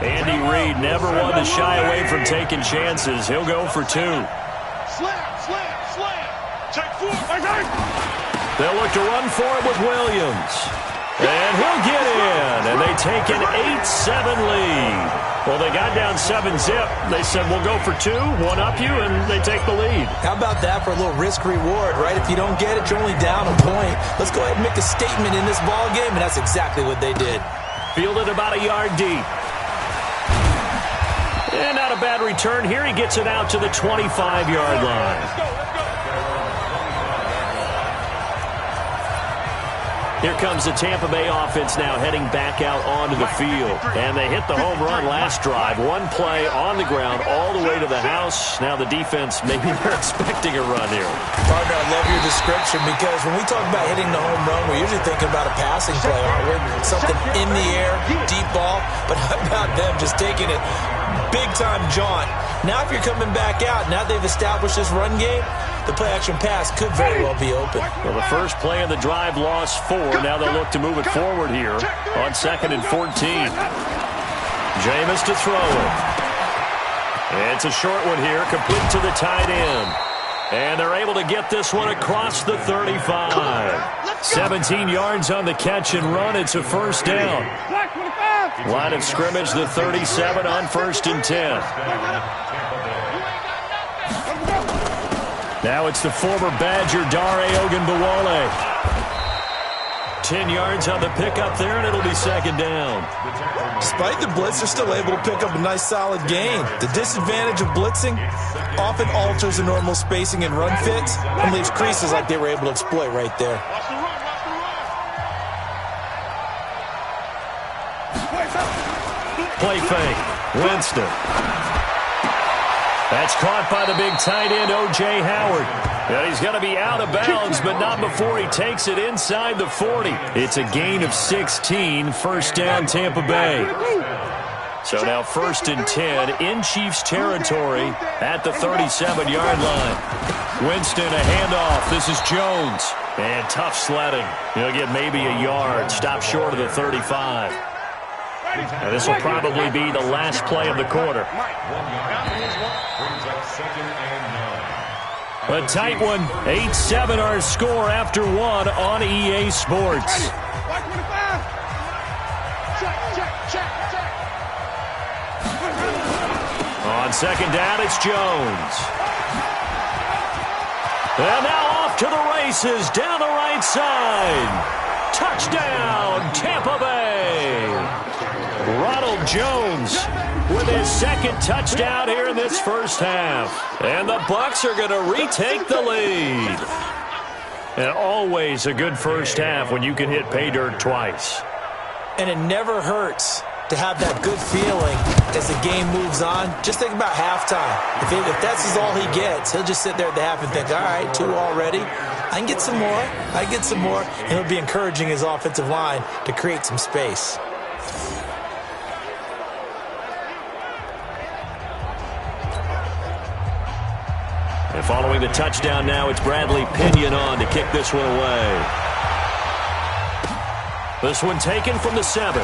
Andy Reid never one to shy away from taking chances. He'll go for 2. Slam. Take 4. They'll look to run for it with Williams. And he'll get in. And they take an 8-7 lead. Well, they got down 7-zip. They said, we'll go for 2, one up you, and they take the lead. How about that for a little risk-reward, right? If you don't get it, you're only down a point. Let's go ahead and make a statement in this ball game, and that's exactly what they did. Fielded about a yard deep. And not a bad return here. He gets it out to the 25-yard line. Here comes the Tampa Bay offense now heading back out onto the field. And they hit the home run last drive. One play on the ground all the way to the house. Now the defense, maybe they're expecting a run here. Partner, I love your description because when we talk about hitting the home run, we're usually thinking about a passing play, aren't we? Something in the air, deep ball. But how about them just taking it big-time jaunt? Now if you're coming back out, now they've established this run game, the play-action pass could very well be open. Well, the first play of the drive lost 4. Now they'll look to move it forward here on 2nd and 14. Jameis to throw it. It's a short one here, complete to the tight end. And they're able to get this one across the 35. 17 yards on the catch and run. It's a first down. Line of scrimmage, the 37 on 1st and 10. Now it's the former Badger, Dare Ogunbowale. 10 yards on the pickup there, and it'll be 2nd down. Despite the blitz, they're still able to pick up a nice solid gain. The disadvantage of blitzing often alters the normal spacing and run fits and leaves creases like they were able to exploit right there. Play fake. Winston. That's caught by the big tight end, O.J. Howard. And he's going to be out of bounds, but not before he takes it inside the 40. It's a gain of 16, first down Tampa Bay. So now 1st and 10 in Chiefs territory at the 37-yard line. Winston, a handoff. This is Jones. And tough sledding. He'll get maybe a yard. Stop short of the 35. And this will probably be the last play of the quarter. A tight one. 8-7 our score after 1 on EA Sports. On 2nd down, it's Jones. And now off to the races down the right side. Touchdown, Tampa Bay. Ronald Jones with his 2nd touchdown here in this first half. And the Bucs are going to retake the lead. And always a good first half when you can hit pay dirt twice. And it never hurts to have that good feeling as the game moves on. Just think about halftime. If that's all he gets, he'll just sit there at the half and think, all right, 2 already. I can get some more. And he'll be encouraging his offensive line to create some space. And following the touchdown now, it's Bradley Pinion on to kick this one away. This one taken from the 7.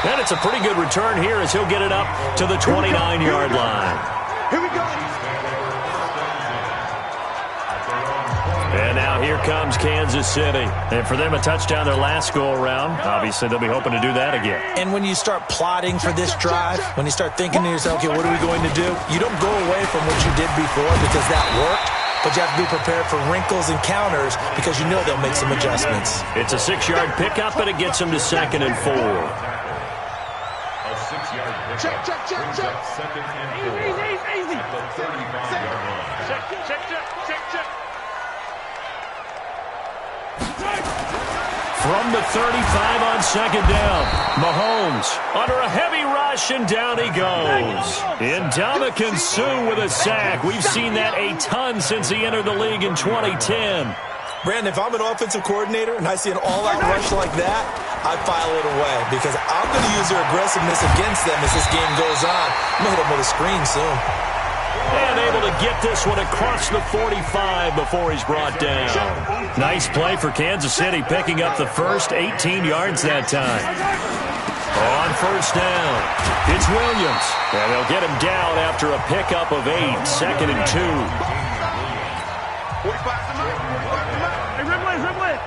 And it's a pretty good return here as he'll get it up to the 29-yard line. Here we go. And now here comes Kansas City. And for them, a touchdown their last go-around. Obviously, they'll be hoping to do that again. And when you start plotting for this drive, when you start thinking to yourself, okay, what are we going to do? You don't go away from what you did before because that worked, but you have to be prepared for wrinkles and counters because you know they'll make some adjustments. It's a 6-yard pickup, but it gets them to 2nd and 4. A 6-yard pickup. Check. Second and 4. Easy. At the 35-yard line. Check. From the 35 on 2nd down, Mahomes under a heavy rush, and down he goes. Ndamukong Suh with a sack. We've seen that a ton since he entered the league in 2010. Brandon, if I'm an offensive coordinator and I see an all-out rush like that, I file it away because I'm going to use their aggressiveness against them as this game goes on. I'm going to hit them with a screen soon. And able to get this one across the 45 before he's brought down. Nice play for Kansas City, picking up the first 18 yards that time. On first down, it's Williams. And they'll get him down after a pickup of 8, 2nd and 2. Hey, Rimley.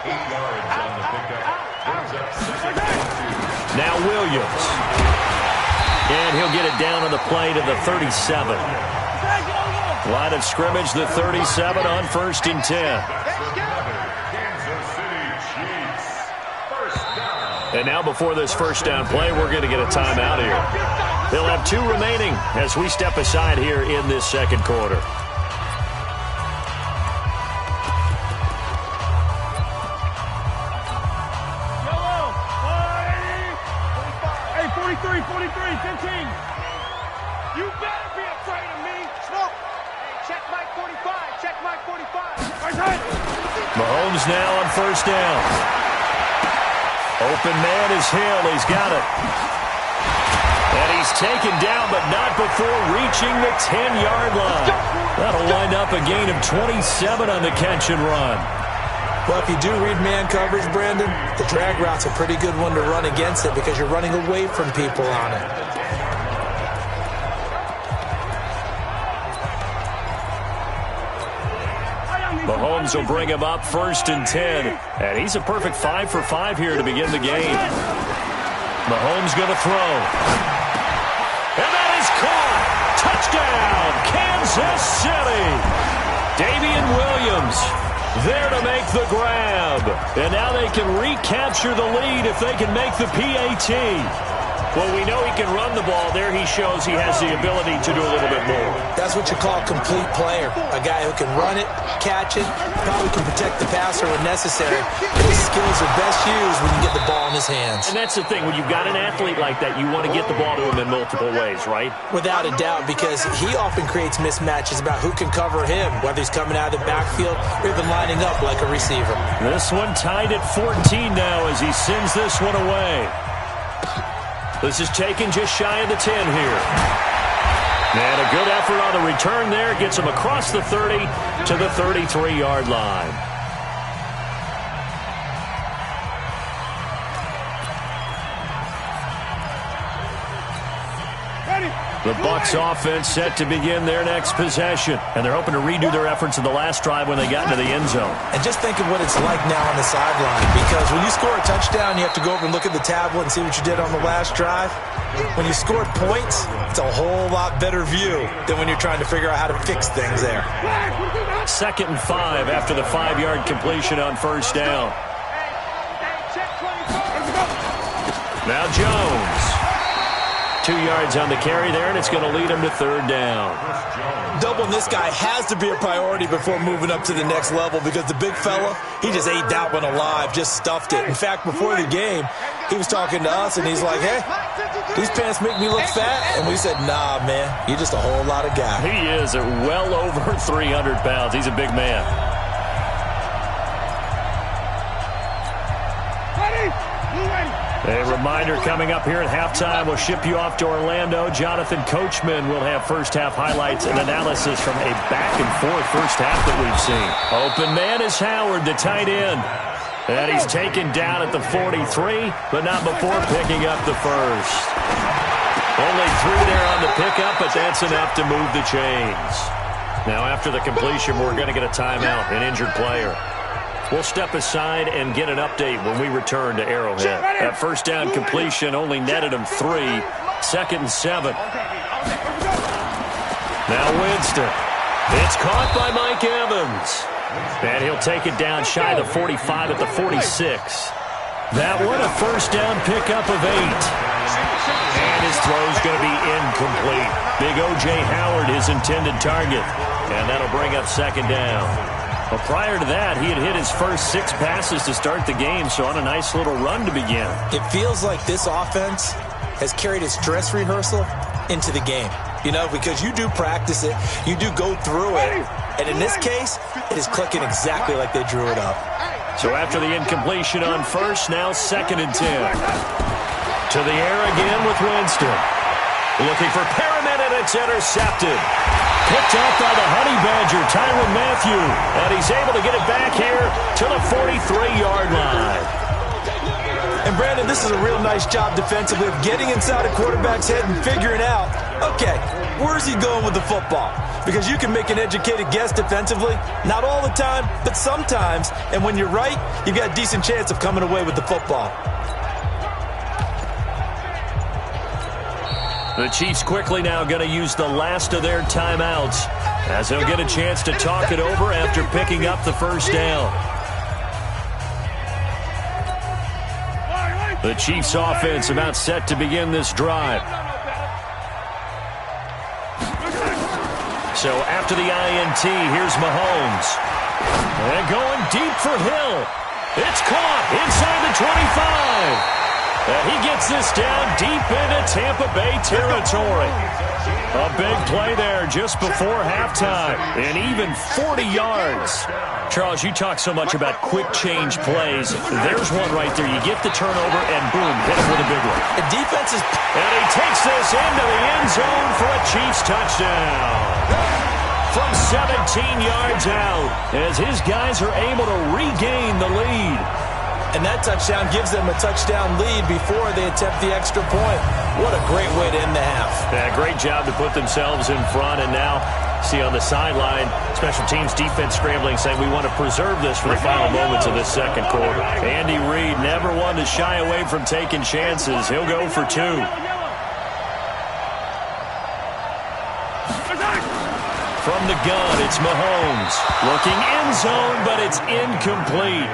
8 yards on the pickup. Brings up 2nd. Now Williams. And he'll get it down on the play to the 37. Line of scrimmage, the 37 on 1st and 10. And now before this first down play, we're going to get a timeout here. They'll have 2 remaining as we step aside here in this second quarter. Hey, 43, 15. You better be afraid of me. Smoke. Hey, check Mike 45. Mahomes now on first down. Open man is Hill. He's got it. And he's taken down, but not before reaching the 10-yard line. That'll wind up a gain of 27 on the catch and run. Well, if you do read man coverage, Brandon, the drag route's a pretty good one to run against it because you're running away from people on it. Mahomes will bring him up 1st and 10. And he's a perfect 5 for 5 here to begin the game. Mahomes going to throw. And that is caught. Touchdown, Kansas City. Damian Williams there to make the grab. And now they can recapture the lead if they can make the PAT. Well, we know he can run the ball. There he shows he has the ability to do a little bit more. That's what you call a complete player. A guy who can run it, catch it, probably can protect the passer when necessary. But his skills are best used when you get the ball in his hands. And that's the thing. When you've got an athlete like that, you want to get the ball to him in multiple ways, right? Without a doubt, because he often creates mismatches about who can cover him, whether he's coming out of the backfield or even lining up like a receiver. This one tied at 14 now as he sends this one away. This is taken just shy of the 10 here. And a good effort on the return there. Gets him across the 30 to the 33-yard line. The Bucs offense set to begin their next possession. And they're hoping to redo their efforts in the last drive when they got into the end zone. And just think of what it's like now on the sideline. Because when you score a touchdown, you have to go over and look at the tablet and see what you did on the last drive. When you score points, it's a whole lot better view than when you're trying to figure out how to fix things there. 2nd and 5 after the 5-yard completion on first down. Now Jones. 2 yards on the carry there, and it's going to lead him to 3rd down. Doubling this guy has to be a priority before moving up to the next level because the big fella, he just ate that one alive, just stuffed it. In fact, before the game, he was talking to us, and he's like, hey, these pants make me look fat? And we said, nah, man, you're just a whole lot of guy. He is at well over 300 pounds. He's a big man. A reminder coming up here at halftime. We'll ship you off to Orlando. Jonathan Coachman will have first-half highlights and analysis from a back-and-forth first half that we've seen. Open man is Howard, the tight end. And he's taken down at the 43, but not before picking up the first. Only 3 there on the pickup, but that's enough to move the chains. Now, after the completion, we're going to get a timeout, an injured player. We'll step aside and get an update when we return to Arrowhead. That first down completion only netted him 3. 2nd and 7. Now Winston. It's caught by Mike Evans. And he'll take it down shy of the 45 at the 46. That one a first down pickup of 8. And his throw's going to be incomplete. Big O.J. Howard, his intended target. And that'll bring up 2nd down. Well, prior to that, he had hit his first 6 passes to start the game, so on a nice little run to begin. It feels like this offense has carried its dress rehearsal into the game. You know, because you do practice it, you do go through it, and in this case, it is clicking exactly like they drew it up. So after the incompletion on first, now 2nd and 10. To the air again with Winston. Looking for Perriman, and it's intercepted. Picked up by the Honey Badger, Tyrann Mathieu. And he's able to get it back here to the 43-yard line. And Brandon, this is a real nice job defensively of getting inside a quarterback's head and figuring out, okay, where's he going with the football? Because you can make an educated guess defensively. Not all the time, but sometimes. And when you're right, you've got a decent chance of coming away with the football. The Chiefs quickly now going to use the last of their timeouts as they'll get a chance to talk it over after picking up the first down. The Chiefs offense about set to begin this drive. So after the INT, here's Mahomes. And going deep for Hill. It's caught inside the 25. He gets this down deep into Tampa Bay territory. A big play there just before halftime. And even 40 yards. Charles, you talk so much about quick change plays. There's one right there. You get the turnover and boom, hit him with a big one. The defense is... And he takes this into the end zone for a Chiefs touchdown. From 17 yards out as his guys are able to regain the lead. And that touchdown gives them a touchdown lead before they attempt the extra point. What a great way to end the half. Yeah, great job to put themselves in front. And now, see on the sideline, special teams defense scrambling, saying we want to preserve this for the final moments of this second quarter. Andy Reid never one to shy away from taking chances. He'll go for two. From the gun, it's Mahomes. Looking end zone, but it's incomplete.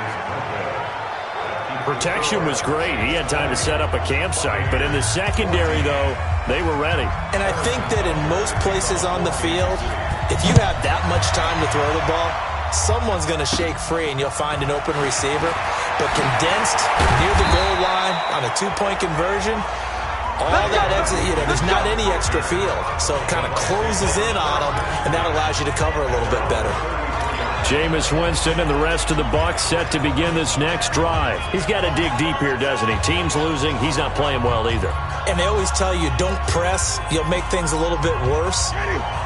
Protection was great. He had time to set up a campsite. But in the secondary, though, they were ready. And I think that in most places on the field, if you have that much time to throw the ball, someone's going to shake free and you'll find an open receiver. But condensed near the goal line on a two-point conversion, all that extra, there's not any extra field. So it kind of closes in on them, and that allows you to cover a little bit better. Jameis Winston and the rest of the Bucs set to begin this next drive. He's got to dig deep here, doesn't he? Team's losing. He's not playing well either. And they always tell you, don't press. You'll make things a little bit worse.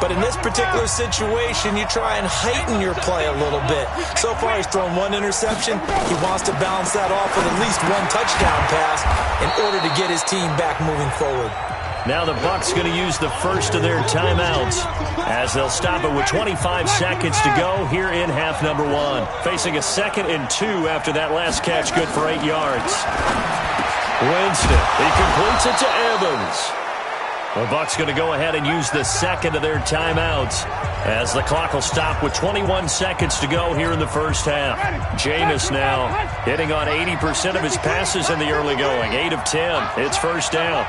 But in this particular situation, you try and heighten your play a little bit. So far, he's thrown one interception. He wants to balance that off with at least one touchdown pass in order to get his team back moving forward. Now the Bucs going to use the first of their timeouts as they'll stop it with 25 seconds to go here in half number one. Facing a 2nd and 2 after that last catch, good for 8 yards. Winston, he completes it to Evans. The Bucs going to go ahead and use the second of their timeouts as the clock will stop with 21 seconds to go here in the first half. Jameis now hitting on 80% of his passes in the early going. 8 of 10. It's first down.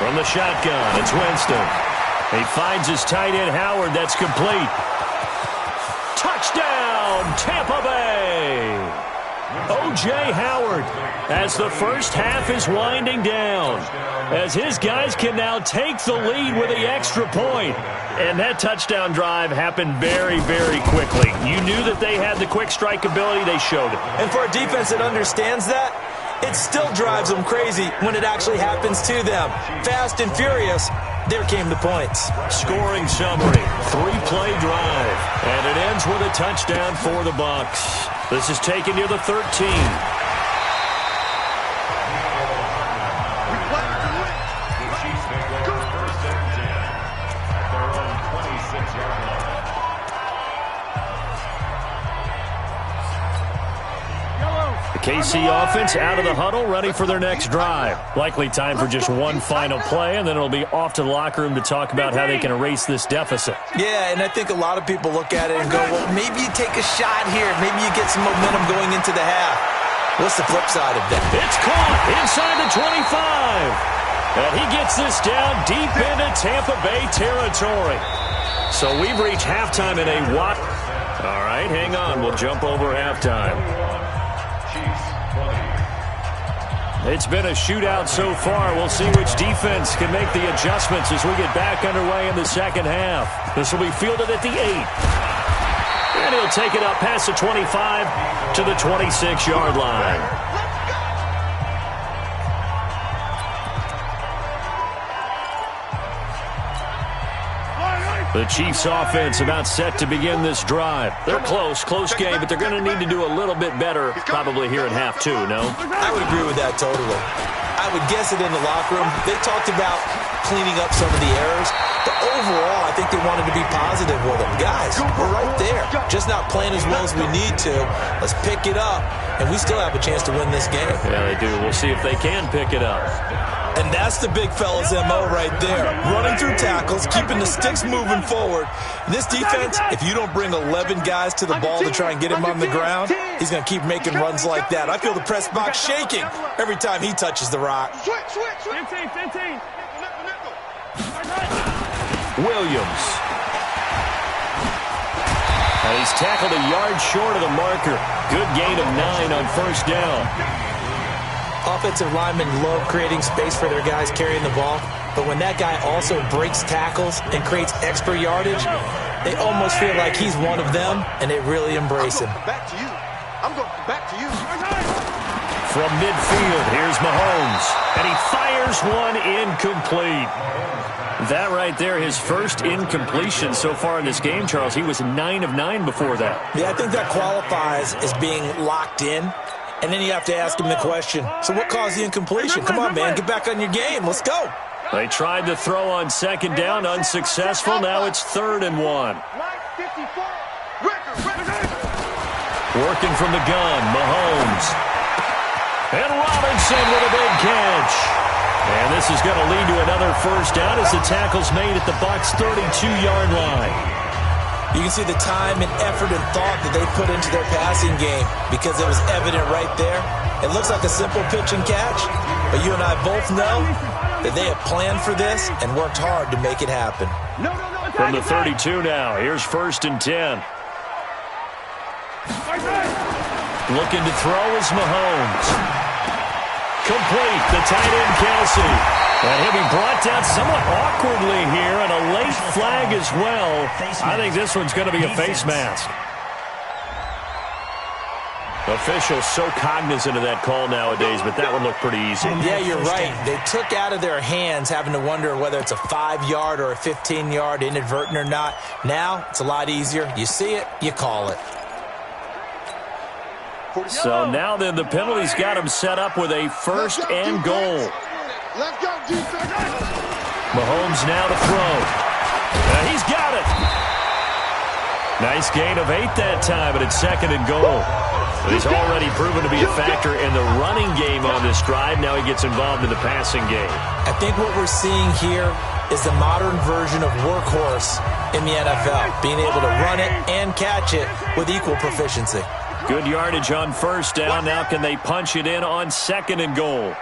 From the shotgun, it's Winston. He finds his tight end, Howard. That's complete. Touchdown, Tampa Bay. O.J. Howard as the first half is winding down. As his guys can now take the lead with the extra point. And that touchdown drive happened very, very quickly. You knew that they had the quick strike ability. They showed it. And for a defense that understands that, it still drives them crazy when it actually happens to them. Fast and furious, there came the points. Scoring summary, 3-play drive. And it ends with a touchdown for the Bucs. This is taken near the 13. KC offense out of the huddle, ready for their next drive. Likely time for just one final play, and then it'll be off to the locker room to talk about how they can erase this deficit. Yeah, and I think a lot of people look at it and go, well, maybe you take a shot here. Maybe you get some momentum going into the half. What's the flip side of that? It's caught inside the 25. And he gets this down deep into Tampa Bay territory. So we've reached halftime in a what? All right, hang on. We'll jump over halftime. It's been a shootout so far. We'll see which defense can make the adjustments as we get back underway in the second half. This will be fielded at the 8. And he'll take it up past the 25 to the 26-yard line. The Chiefs offense about set to begin this drive. They're close game, but they're going to need to do a little bit better probably here in half two, no? I would agree with that totally. I would guess it in the locker room. They talked about cleaning up some of the errors, but overall, I think they wanted to be positive with them. Guys, we're right there. Just not playing as well as we need to. Let's pick it up, and we still have a chance to win this game. Yeah, they do. We'll see if they can pick it up. And that's the big fella's MO right there. Running through tackles, keeping the sticks moving forward. This defense, if you don't bring 11 guys to the ball to try and get him on the ground, he's going to keep making runs like that. I feel the press box shaking every time he touches the rock. Switch. 15. Williams. And he's tackled a yard short of the marker. Good gain of 9 on first down. Offensive linemen love creating space for their guys carrying the ball, but when that guy also breaks tackles and creates extra yardage, they almost feel like he's one of them, and they really embrace him. I'm going back to you. From midfield, here's Mahomes, and he fires one incomplete. That right there, his first incompletion so far in this game, Charles. He was 9 of 9 before that. Yeah, I think that qualifies as being locked in. And then you have to ask him the question, so what caused the incompletion? Come on, man, get back on your game. Let's go. They tried to throw on second down, unsuccessful. Now it's 3rd and 1. Working from the gun, Mahomes. And Robinson with a big catch. And this is going to lead to another first down as the tackle's made at the Bucs' 32-yard line. You can see the time and effort and thought that they put into their passing game because it was evident right there. It looks like a simple pitch and catch, but you and I both know that they have planned for this and worked hard to make it happen. From the 32 now, here's 1st and 10. Looking to throw is Mahomes. Complete, the tight end Kelsey. And he'll be brought down somewhat awkwardly here, and a late flag as well. I think this one's going to be a face mask. Officials so cognizant of that call nowadays, but that one looked pretty easy. Yeah, you're right. They took out of their hands having to wonder whether it's a 5-yard or a 15-yard, inadvertent or not. Now, it's a lot easier. You see it, you call it. So now then, the penalty's got him set up with a 1st and goal. Let's go, defense. Mahomes now to throw. He's got it. Nice gain of 8 that time, but it's 2nd and goal. But he's already proven to be a factor in the running game on this drive. Now he gets involved in the passing game. I think what we're seeing here is the modern version of workhorse in the NFL, being able to run it and catch it with equal proficiency. Good yardage on first down. Now can they punch it in on 2nd and goal?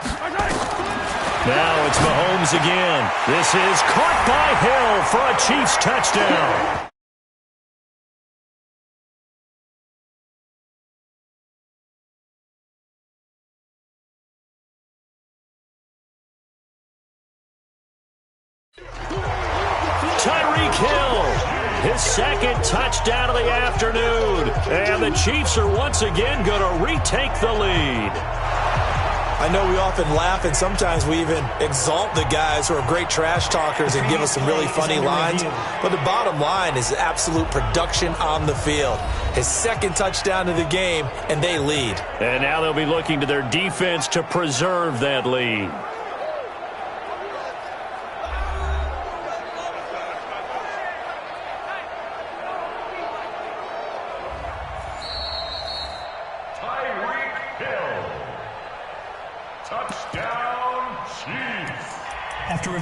Now it's Mahomes again. This is caught by Hill for a Chiefs touchdown. Tyreek Hill, his 2nd touchdown of the afternoon. And the Chiefs are once again going to retake the lead. I know we often laugh, and sometimes we even exalt the guys who are great trash talkers and give us some really funny lines. But the bottom line is absolute production on the field. His 2nd touchdown of the game, and they lead. And now they'll be looking to their defense to preserve that lead.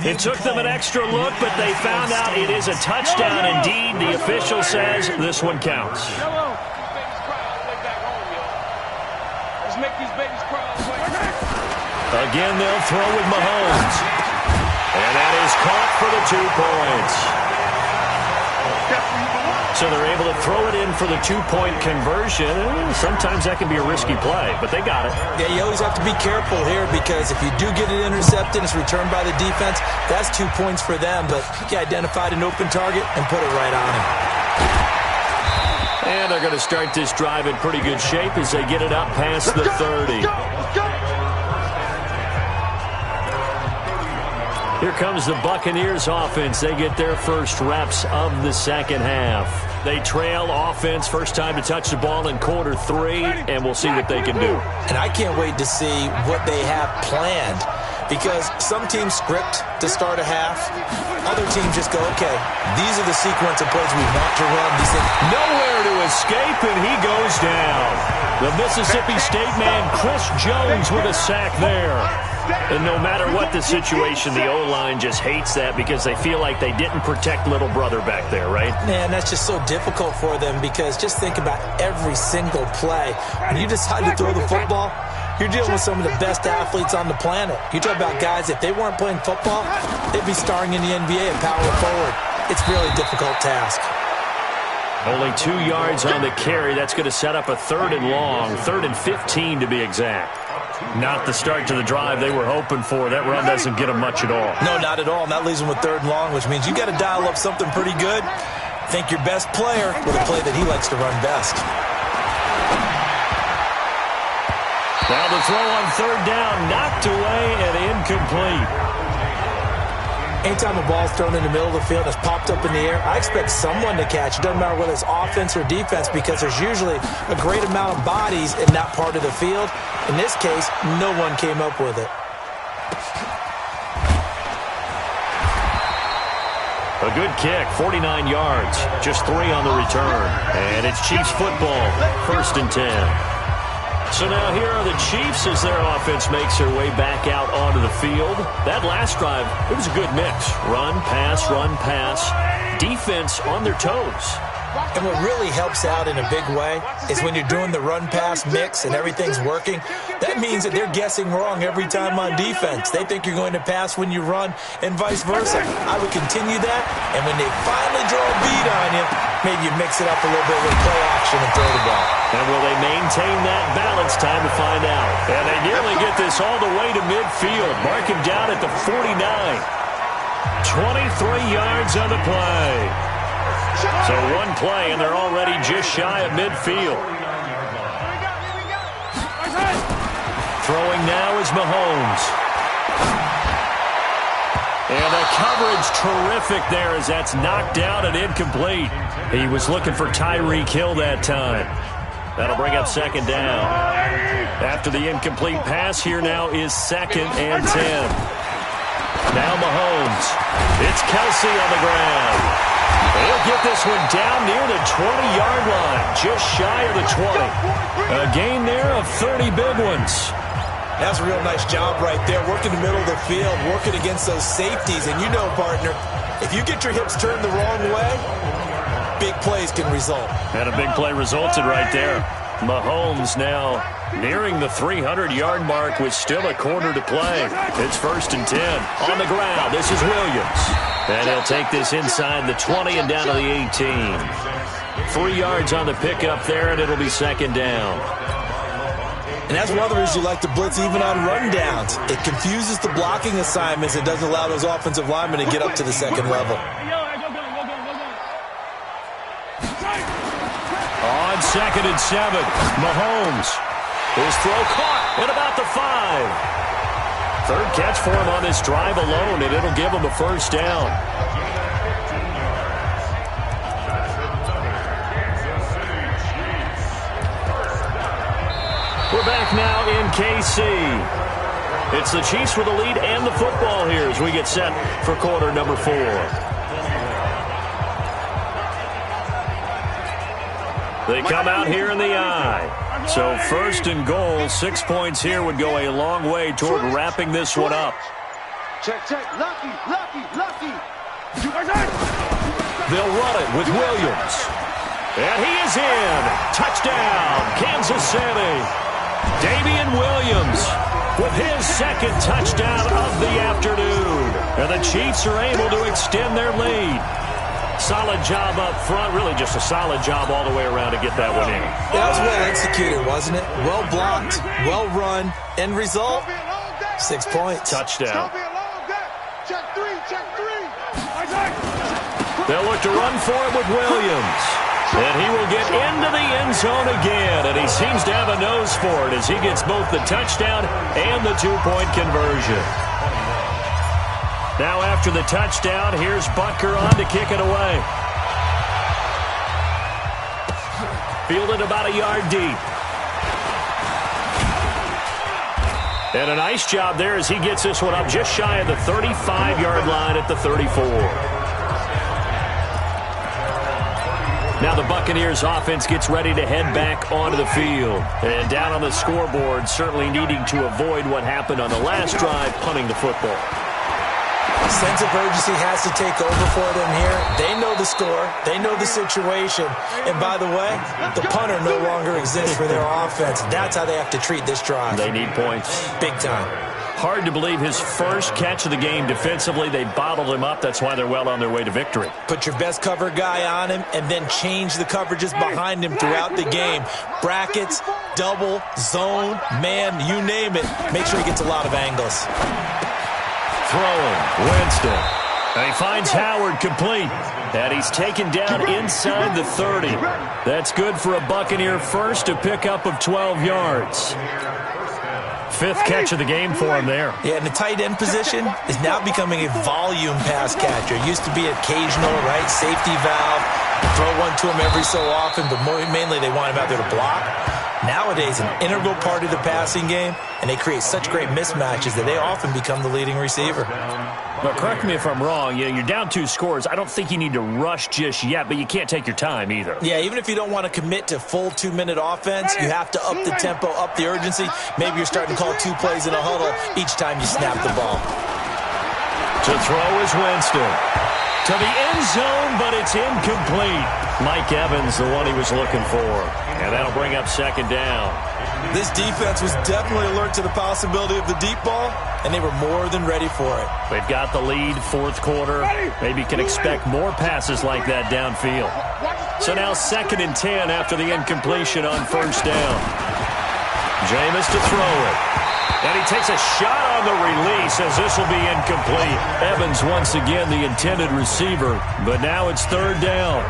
It took them an extra look, but they found out it is a touchdown indeed. The official says this one counts. Again, they'll throw with Mahomes. And that is caught for the 2 points. So they're able to throw it in for the 2-point conversion. Sometimes that can be a risky play, but they got it. Yeah, you always have to be careful here because if you do get it intercepted, it's returned by the defense. That's 2 points for them, but he identified an open target and put it right on him. And they're going to start this drive in pretty good shape as they get it up past the 30. Here comes the Buccaneers offense. They get their first reps of the second half. They trail offense, first time to touch the ball in quarter 3, and we'll see what they can do. And I can't wait to see what they have planned, because some teams script to start a half. Other teams just go, okay, these are the sequence of plays we want to run. These things. Nowhere to escape, and he goes down. The Mississippi State man, Chris Jones, with a sack there. And no matter what the situation, the O-line just hates that because they feel like they didn't protect little brother back there, right? Man, that's just so difficult for them, because just think about every single play. When you decide to throw the football, you're dealing with some of the best athletes on the planet. You talk about guys, if they weren't playing football, they'd be starring in the NBA and power forward. It's a really difficult task. Only 2 yards on the carry. That's going to set up a 3rd and long, 3rd and 15 to be exact. Not the start to the drive they were hoping for. That run doesn't get them much at all. No, not at all. And that leaves them with 3rd and long, which means you got to dial up something pretty good. Think your best player with a play that he likes to run best. Now the throw on 3rd down, knocked away and incomplete. Anytime a ball's thrown in the middle of the field and it's popped up in the air, I expect someone to catch. It doesn't matter whether it's offense or defense, because there's usually a great amount of bodies in that part of the field. In this case, no one came up with it. A good kick, 49 yards, just 3 on the return. And it's Chiefs football, 1st and 10. So now here are the Chiefs as their offense makes their way back out onto the field. That last drive, it was a good mix. Run, pass, defense on their toes. And what really helps out in a big way is when you're doing the run-pass mix and everything's working, that means that they're guessing wrong every time on defense. They think you're going to pass when you run and vice versa. I would continue that, and when they finally draw a beat on you, maybe you mix it up a little bit with play action and throw the ball. And will they maintain that balance? Time to find out. And they nearly get this all the way to midfield. Mark him down at the 49. 23 yards on the play. So one play, and they're already just shy of midfield. Throwing now is Mahomes. And the coverage terrific there as that's knocked out and incomplete. He was looking for Tyreek Hill that time. That'll bring up 2nd down. After the incomplete pass, here now is 2nd and 10. Now Mahomes. It's Kelsey on the ground. He'll get this one down near the 20-yard line, just shy of the 20. A gain there of 30 big ones. That's a real nice job right there, working the middle of the field, working against those safeties. And you know, partner, if you get your hips turned the wrong way, big plays can result. And a big play resulted right there. Mahomes now nearing the 300-yard mark with still a quarter to play. It's 1st and 10. On the ground, this is Williams. And he'll take this inside the 20 and down to the 18. 3 yards on the pickup there, and it'll be 2nd down. And that's one of the reasons you like to blitz even on rundowns. It confuses the blocking assignments. It doesn't allow those offensive linemen to get up to the 2nd level. On 2nd and 7, Mahomes. His throw caught at about the 5. 3rd catch for him on this drive alone, and it'll give him a 1st down. We're back now in KC. It's the Chiefs with the lead and the football here as we get set for quarter number 4. They come out here in the I. So 1st and goal, 6 points here would go a long way toward wrapping this one up. Check. Lucky. They'll run it with Williams. And he is in. Touchdown, Kansas City. Damian Williams with his 2nd touchdown of the afternoon. And the Chiefs are able to extend their lead. Solid job up front, really just a solid job all the way around to get that one in. That was well executed, wasn't it? Well blocked, well run. End result, 6 points. Touchdown. They'll look to run for it with Williams. And he will get into the end zone again, and he seems to have a nose for it as he gets both the touchdown and the 2-point conversion. Now after the touchdown, here's Butker on to kick it away. Fielded about a yard deep. And a nice job there as he gets this one up just shy of the 35-yard line at the 34. Now the Buccaneers offense gets ready to head back onto the field. And down on the scoreboard, certainly needing to avoid what happened on the last drive, punting the football. A sense of urgency has to take over for them here. They know the score. They know the situation. And by the way, the punter no longer exists for their offense. That's how they have to treat this drive. They need points. Big time. Hard to believe his first catch of the game defensively. They bottled him up. That's why they're well on their way to victory. Put your best cover guy on him and then change the coverages behind him throughout the game. Brackets, double, zone, man, you name it. Make sure he gets a lot of angles. Throwing, Winston. And he finds Howard complete. And he's taken down inside the 30. That's good for a Buccaneer first, a pickup of 12 yards. Fifth catch of the game for him there. Yeah, and the tight end position is now becoming a volume pass catcher. Used to be occasional, right? Safety valve. Throw one to him every so often, but mainly they want him out there to block. Nowadays, an integral part of the passing game, and they create such great mismatches that they often become the leading receiver. But correct me if I'm wrong, you're down 2 scores. I don't think you need to rush just yet, but you can't take your time either. Yeah, even if you don't want to commit to full 2-minute offense, you have to up the tempo, up the urgency. Maybe you're starting to call 2 plays in a huddle each time you snap the ball. To throw is Winston. To the end zone, but it's incomplete. Mike Evans, the one he was looking for. And that'll bring up second down. This defense was definitely alert to the possibility of the deep ball, and they were more than ready for it. They've got the lead, fourth quarter. Maybe can expect more passes like that downfield. So now 2nd and 10 after the incompletion on first down. Jameis to throw it. And he takes a shot on the release as this will be incomplete. Evans once again the intended receiver, but now it's 3rd down.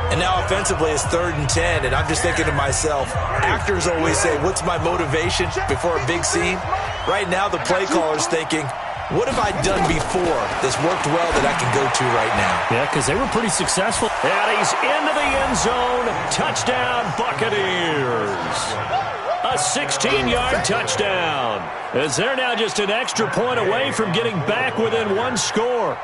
And now offensively it's 3rd and 10, and I'm just thinking to myself, actors always say, what's my motivation before a big scene? Right now the play caller's thinking, what have I done before that's worked well that I can go to right now? Yeah, because they were pretty successful. And he's into the end zone. Touchdown, Buccaneers. A 16-yard touchdown. As they're now just an extra point away from getting back within 1 score.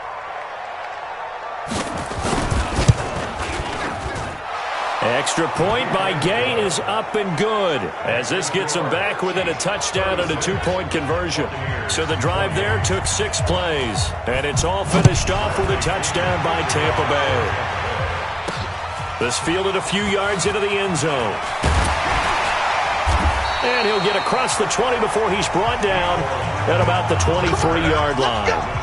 Extra point by Gay is up and good, as this gets them back within a touchdown and a 2-point conversion. So the drive there took 6 plays, and it's all finished off with a touchdown by Tampa Bay. This fielded a few yards into the end zone. And he'll get across the 20 before he's brought down at about the 23-yard line.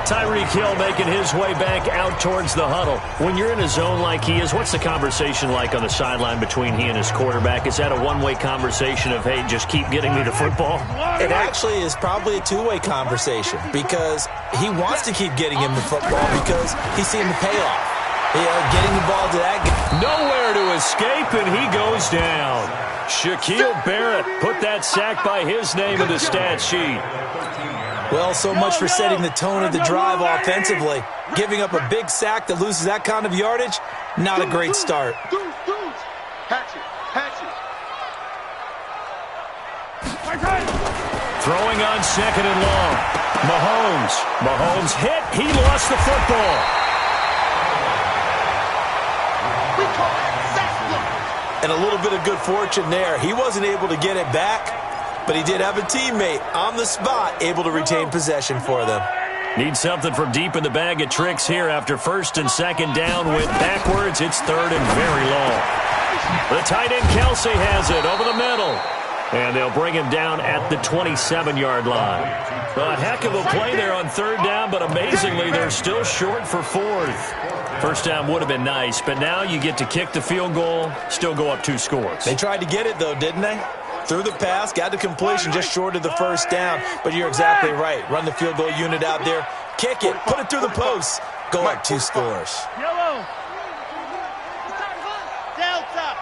Tyreek Hill making his way back out towards the huddle. When you're in a zone like he is, what's the conversation like on the sideline between he and his quarterback? Is that a one-way conversation of, hey, just keep getting me the football? It actually is probably a 2-way conversation because he wants to keep getting him the football because he's seeing the payoff. Getting the ball to that guy. Nowhere to escape, and he goes down. Shaquille Barrett put that sack by his name in the stat sheet. Well, so much for setting the tone of the drive offensively. Giving up a big sack that loses that kind of yardage, not a great start. Throwing on 2nd and long. Mahomes hit. He lost the football. And a little bit of good fortune there. He wasn't able to get it back, but he did have a teammate on the spot able to retain possession for them. Need something from deep in the bag of tricks here after 1st and 2nd down. Went backwards. It's 3rd and very long. The tight end Kelsey has it over the middle. And they'll bring him down at the 27-yard line. A heck of a play there on 3rd down, but amazingly, they're still short for 4th. First down would have been nice, but now you get to kick the field goal, still go up 2 scores. They tried to get it, though, didn't they? Threw the pass, got the completion just short of the 1st down, but you're exactly right. Run the field goal unit out there, kick it, put it through the post, go up 2 scores. Yellow. Delta.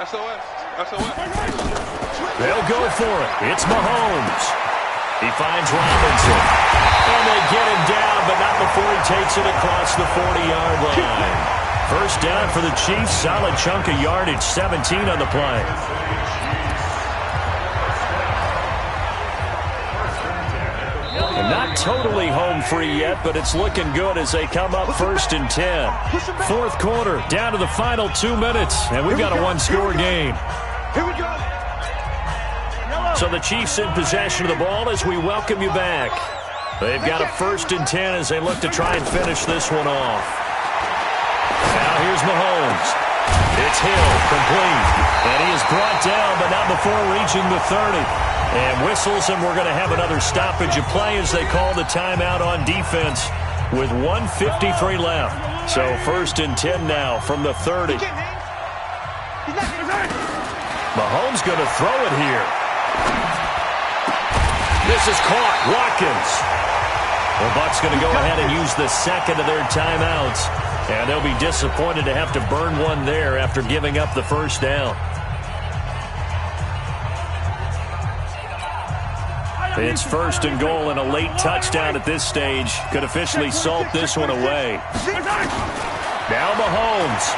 SOS. SOS. They'll go for it. It's Mahomes. He finds Robinson. And they get him down, but not before he takes it across the 40-yard line. First down for the Chiefs. Solid chunk of yardage. 17 on the play. And not totally home free yet, but it's looking good as they come up 1st and 10. Fourth quarter, down to the final 2 minutes, and we've got a one-score game. Here we go. So the Chiefs in possession of the ball as we welcome you back. They've got a 1st and 10 as they look to try and finish this one off. Now here's Mahomes. It's Hill, complete. And he is brought down, but not before reaching the 30. And whistles, and we're going to have another stoppage of play as they call the timeout on defense with 1:53 left. So 1st and 10 now from the 30. Mahomes going to throw it here. This is caught. Watkins. The Bucs going to go ahead and use the second of their timeouts. And they'll be disappointed to have to burn one there after giving up the first down. It's 1st and goal, and a late touchdown at this stage could officially salt this one away. Now Mahomes.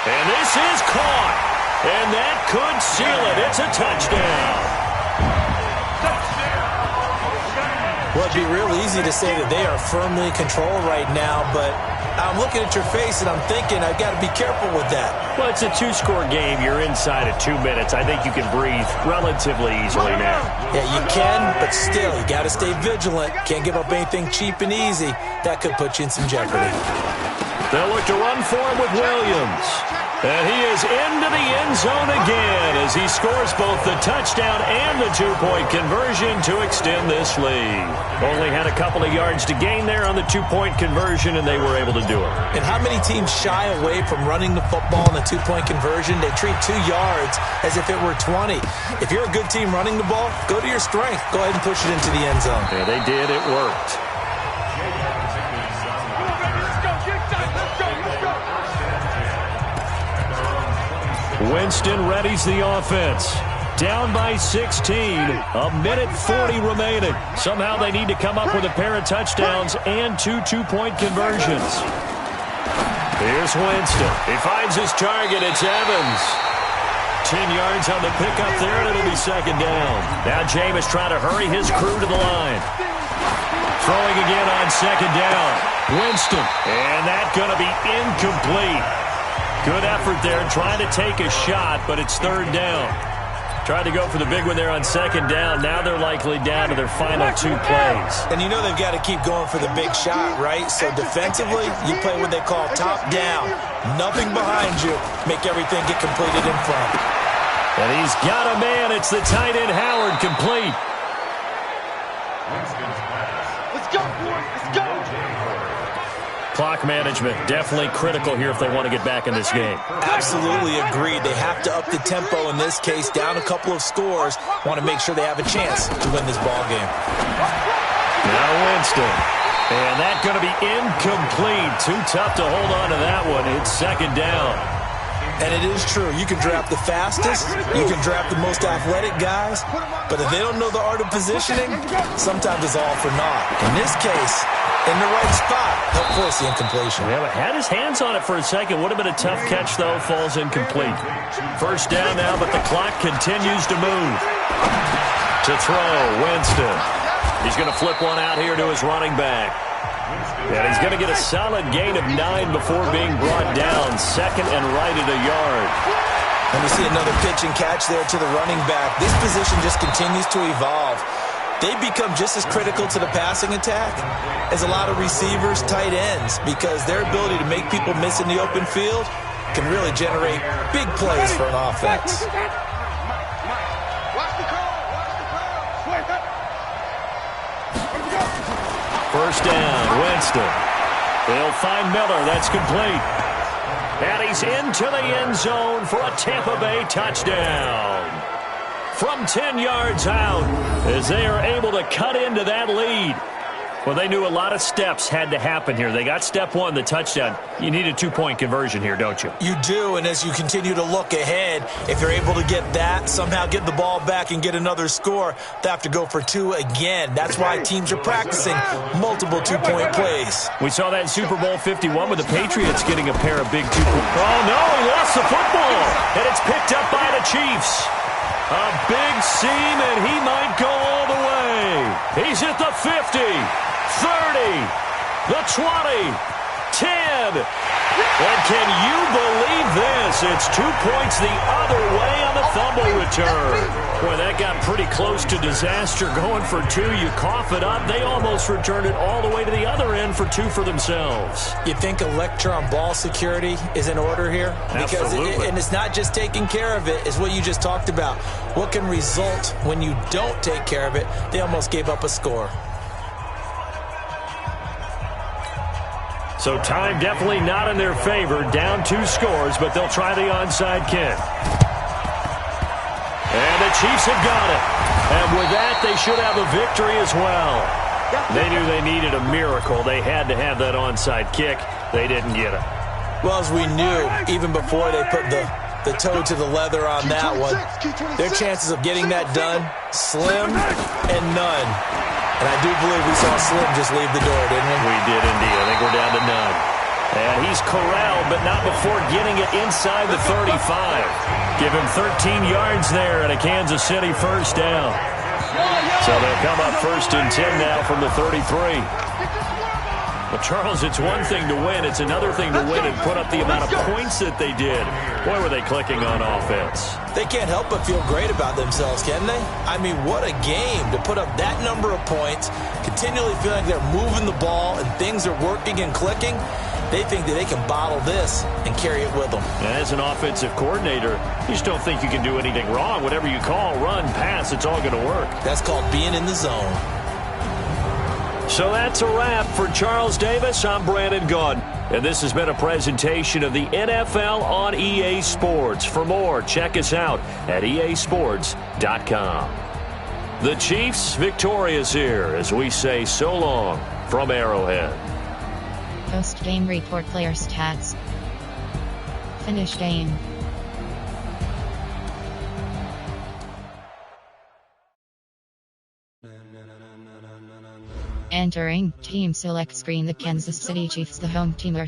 And this is caught. And that could seal it. It's a touchdown. Well, it'd be real easy to say that they are firmly in control right now, but I'm looking at your face and I'm thinking I've got to be careful with that. Well, it's a 2-score game. You're inside of 2 minutes. I think you can breathe relatively easily now. Yeah, you can, but still, you got to stay vigilant. Can't give up anything cheap and easy. That could put you in some jeopardy. They'll look to run for him with Williams. And he is into the end zone again as he scores both the touchdown and the 2-point conversion to extend this lead. Only had a couple of yards to gain there on the 2-point conversion, and they were able to do it. And how many teams shy away from running the football in a 2-point conversion? They treat 2 yards as if it were 20. If you're a good team running the ball, go to your strength. Go ahead and push it into the end zone. Yeah, they did. It worked. Winston readies the offense. Down by 16. A minute 40 remaining. Somehow they need to come up with a pair of touchdowns and 2 2-point conversions. Here's Winston. He finds his target. It's Evans. 10 yards on the pickup there, and it'll be 2nd down. Now Jameis trying to hurry his crew to the line. Throwing again on 2nd down. Winston. And that's going to be incomplete. Good effort there, trying to take a shot, but it's 3rd down. Tried to go for the big one there on 2nd down. Now they're likely down to their final 2 plays. And you know they've got to keep going for the big shot, right? So defensively, you play what they call top down. Nothing behind you. Make everything get completed in front. And he's got a man. It's the tight end Howard, complete. Let's go, boys. Let's go. Clock management, definitely critical here if they want to get back in this game. Absolutely agreed. They have to up the tempo in this case, down a couple of scores. Want to make sure they have a chance to win this ball game. Now Winston. And that's going to be incomplete. Too tough to hold on to that one. It's 2nd down. And it is true. You can draft the fastest. You can draft the most athletic guys. But if they don't know the art of positioning, sometimes it's all for naught. In this case, in the right spot, help force the incompletion. Yeah, but had his hands on it for a second. Would have been a tough catch, though. Falls incomplete. 1st down now, but the clock continues to move. To throw, Winston. He's going to flip one out here to his running back. And he's going to get a solid gain of 9 before being brought down. 2nd and right at a yard. And we see another pitch and catch there to the running back. This position just continues to evolve. They become just as critical to the passing attack as a lot of receivers, tight ends, because their ability to make people miss in the open field can really generate big plays for an offense. First down, Winston. They'll find Miller. That's complete. And he's into the end zone for a Tampa Bay touchdown. From 10 yards out as they are able to cut into that lead. Well, they knew a lot of steps had to happen here. They got step one, the touchdown. You need a 2-point conversion here, don't you? You do, and as you continue to look ahead, if you're able to get that, somehow get the ball back and get another score, they have to go for 2 again. That's why teams are practicing multiple 2-point plays. We saw that in Super Bowl 51 with the Patriots getting a pair of big 2-point. Oh, no, he lost the football, and it's picked up by the Chiefs. A big seam, and he might go all the way. He's at the 50. 30, the 20, 10. And can you believe this? It's 2 points the other way on the fumble return. Boy, that got pretty close to disaster. Going for 2, you cough it up. They almost returned it all the way to the other end for 2 for themselves. You think a lecture on ball security is in order here? Absolutely. And it's not just taking care of it. It's what you just talked about. What can result when you don't take care of it? They almost gave up a score. So time definitely not in their favor. Down 2 scores, but they'll try the onside kick. And the Chiefs have got it. And with that, they should have a victory as well. They knew they needed a miracle. They had to have that onside kick. They didn't get it. Well, as we knew, even before they put the toe to the leather on that one, their chances of getting that done, slim and none. And I do believe we saw Slim just leave the door, didn't we? We did indeed. I think we're down to none. And he's corralled, but not before getting it inside the 35. Give him 13 yards there and a Kansas City first down. So they'll come up 1st and 10 now from the 33. Well, Charles, it's one thing to win. It's another thing to win and put up the amount of points that they did. Boy, were they clicking on offense. They can't help but feel great about themselves, can they? I mean, what a game to put up that number of points, continually feeling like they're moving the ball and things are working and clicking. They think that they can bottle this and carry it with them. And as an offensive coordinator, you just don't think you can do anything wrong. Whatever you call, run, pass, it's all going to work. That's called being in the zone. So that's a wrap for Charles Davis. I'm Brandon Gaudin, and this has been a presentation of the NFL on EA Sports. For more, check us out at easports.com. The Chiefs victorious here as we say so long from Arrowhead. Post-game report, player stats. Finish game. Entering team select screen. The Kansas City Chiefs, the home team, are